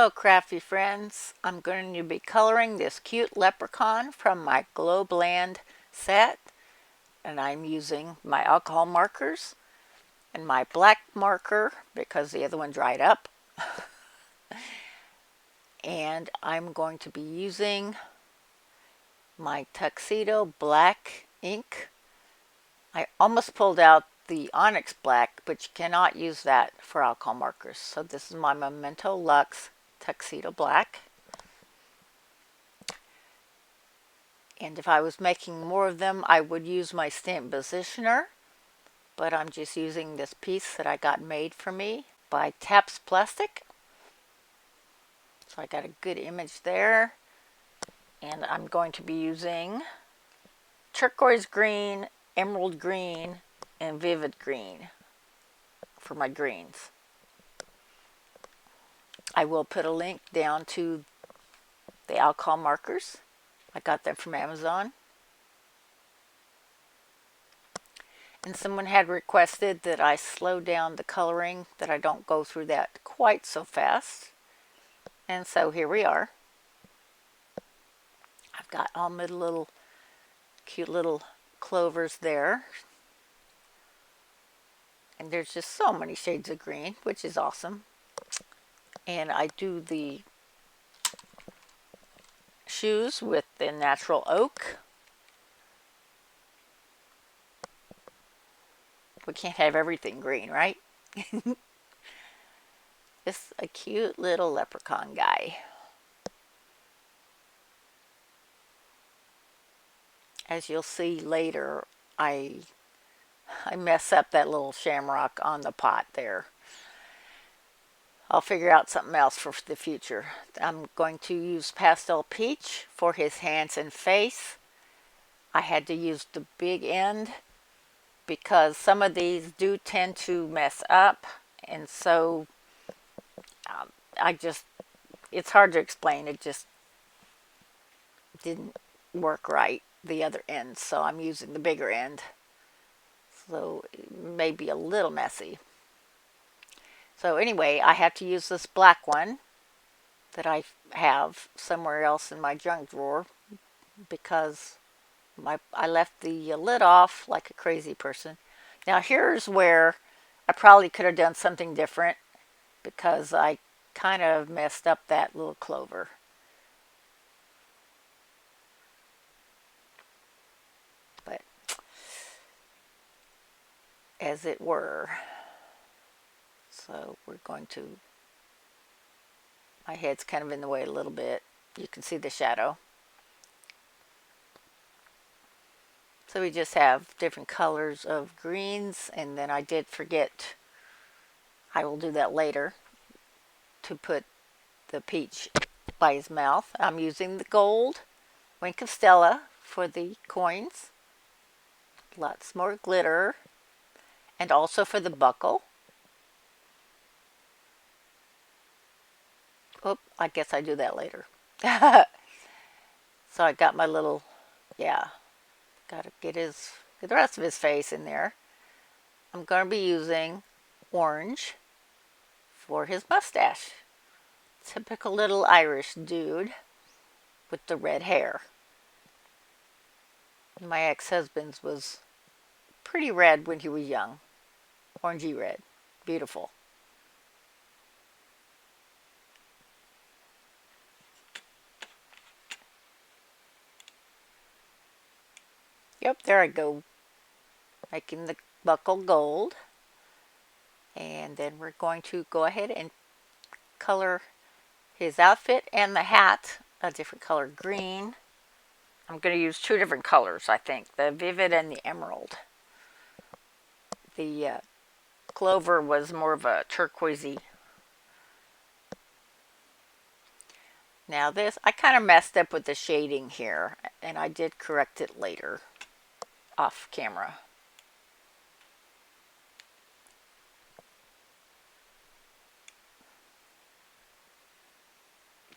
Hello crafty friends, I'm going to be coloring this cute leprechaun from my Glowland set, and I'm using my alcohol markers and my black marker because the other one dried up, and I'm going to be using my tuxedo black ink. I almost pulled out the onyx black, but you cannot use that for alcohol markers, so this is my Memento Luxe tuxedo black. And if I was making more of them, I would use my stamp positioner, but I'm just using this piece that I got made for me by Taps Plastic. So I got a good image there. And I'm going to be using turquoise green, emerald green, and vivid green for my greens. I will put a link down to the alcohol markers. I got them from Amazon. And someone had requested that I slow down the coloring, that I don't go through that quite so fast. And so here we are. I've got all my little cute little clovers there. And there's just so many shades of green, which is awesome. And I do the shoes with the natural oak. We can't have everything green, right? This is a cute little leprechaun guy. As you'll see later, I mess up that little shamrock on the pot there. I'll figure out something else for the future. I'm going to use Pastel Peach for his hands and face. I had to use the big end because some of these do tend to mess up, and so it's hard to explain. It just didn't work right, the other end, so I'm using the bigger end. So it may be a little messy. So anyway, I have to use this black one that I have somewhere else in my junk drawer because I left the lid off like a crazy person. Now here's where I probably could have done something different because I kind of messed up that little clover. But as it were. So we're going to, my head's kind of in the way a little bit. You can see the shadow. So we just have different colors of greens, and then I did forget, I will do that later, to put the peach by his mouth. I'm using the gold Wink of Stella for the coins. Lots more glitter. And also for the buckle. Oh, I guess I do that later. So I got my little, yeah, got to get the rest of his face in there. I'm going to be using orange for his mustache. Typical little Irish dude with the red hair. My ex-husband's was pretty red when he was young. Orangey red. Beautiful. Yep, there I go. Making the buckle gold. And then we're going to go ahead and color his outfit and the hat a different color green. I'm going to use two different colors, I think. The vivid and the emerald. The clover was more of a turquoisey. Now this, I kind of messed up with the shading here, and I did correct it later off camera.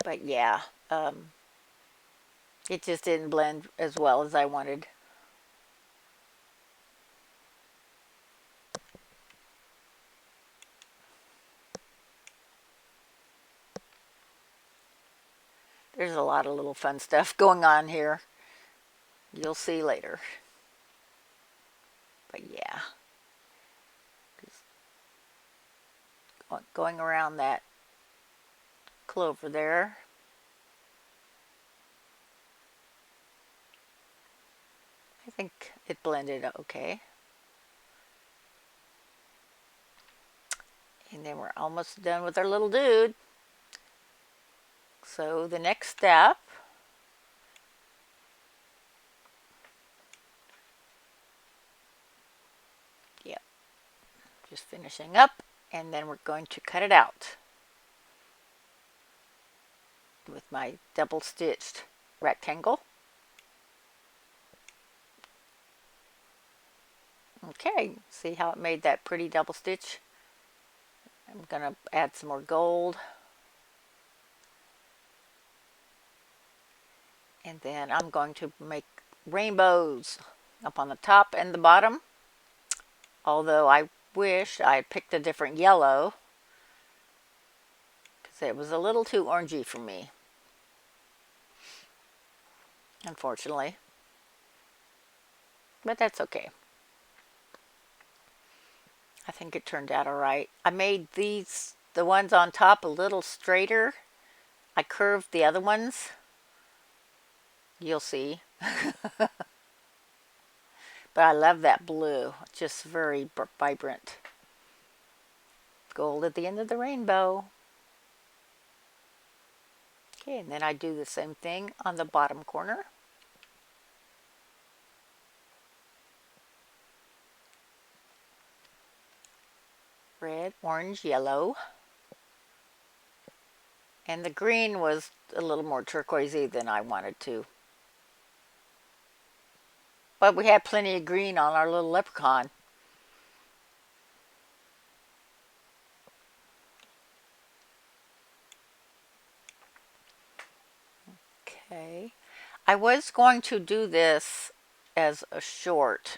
But yeah, it just didn't blend as well as I wanted. There's a lot of little fun stuff going on here. You'll see later. But yeah, going around that clover there. I think it blended okay. And then we're almost done with our little dude. So the next step, yep, just finishing up, and then we're going to cut it out with my double stitched rectangle. Okay, see how it made that pretty double stitch? I'm going to add some more gold. And then I'm going to make rainbows up on the top and the bottom. Although I wish I had picked a different yellow, because it was a little too orangey for me, unfortunately. But that's okay. I think it turned out alright. I made these, the ones on top, a little straighter. I curved the other ones. You'll see. But I love that blue. Just very vibrant. Gold at the end of the rainbow. Okay, and then I do the same thing on the bottom corner. Red, orange, yellow. And the green was a little more turquoisey than I wanted to. But we had plenty of green on our little leprechaun. Okay. I was going to do this as a short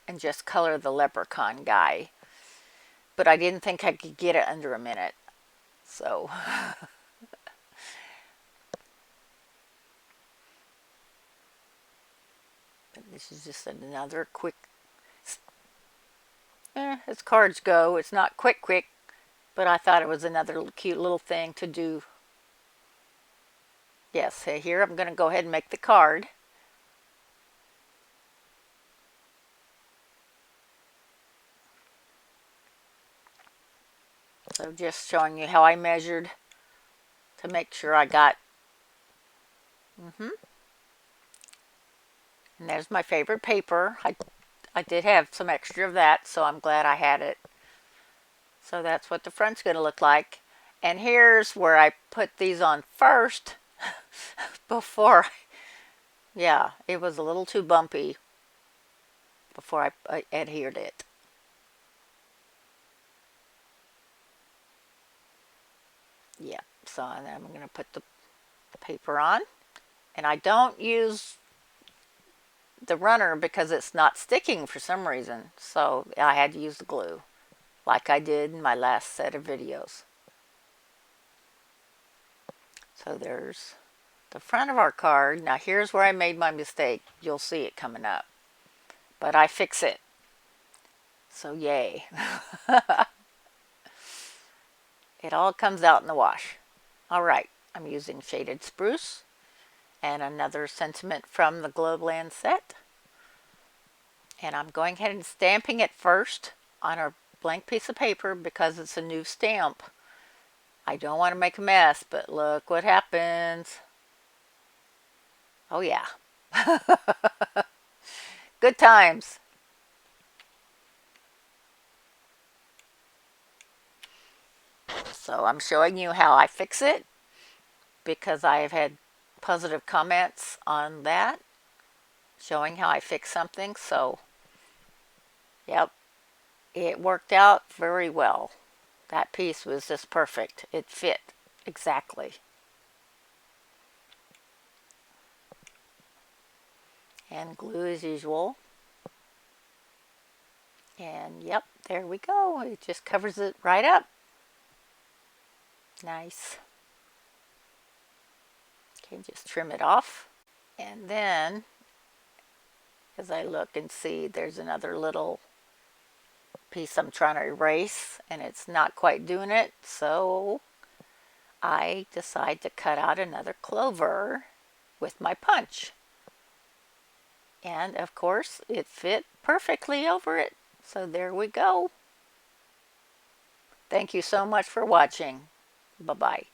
and just color the leprechaun guy, but I didn't think I could get it under a minute. So this is just another quick, as cards go, it's not quick, but I thought it was another cute little thing to do. Yes, here I'm going to go ahead and make the card. So just showing you how I measured to make sure I got. And there's my favorite paper. I did have some extra of that, so I'm glad I had it. So that's what the front's going to look like. And here's where I put these on first before, yeah, it was a little too bumpy before I adhered it. Yeah, so and then I'm going to put the paper on. And I don't use the runner because it's not sticking for some reason. So I had to use the glue like I did in my last set of videos. So there's the front of our card. Now here's where I made my mistake. You'll see it coming up. But I fix it. So yay. It all comes out in the wash. Alright, I'm using Shaded Spruce and another sentiment from the Globeland set. And I'm going ahead and stamping it first on a blank piece of paper because it's a new stamp. I don't want to make a mess, but look what happens. Oh yeah. Good times. So I'm showing you how I fix it because I have had positive comments on that, showing how I fix something. So, yep, it worked out very well. That piece was just perfect. It fit exactly. And glue as usual. And yep, there we go. It just covers it right up. Nice. can just trim it off. And then, as I look and see, there's another little piece I'm trying to erase, and it's not quite doing it, so I decide to cut out another clover with my punch. And of course, it fit perfectly over it. So there we go. Thank you so much for watching. Bye-bye.